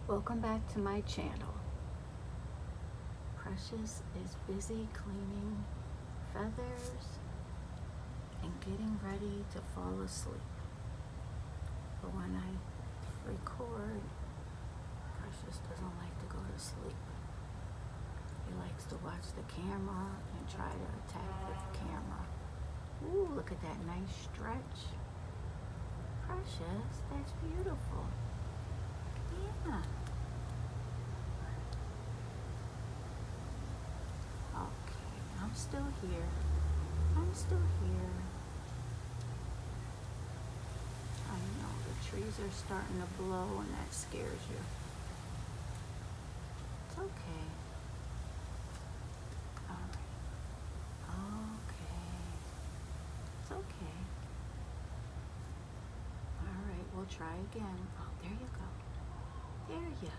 Welcome back to my channel. Precious is busy cleaning feathers and getting ready to fall asleep. But when I record, Precious doesn't like to go to sleep. He likes to watch the camera and try to attack the camera. Ooh, look at that nice stretch. Precious, that's beautiful. Yeah. Okay, I'm still here. I'm still here. I know the trees are starting to blow and that scares you. It's okay. Alright. Okay. It's okay. Alright, we'll try again. Oh, there you go. There you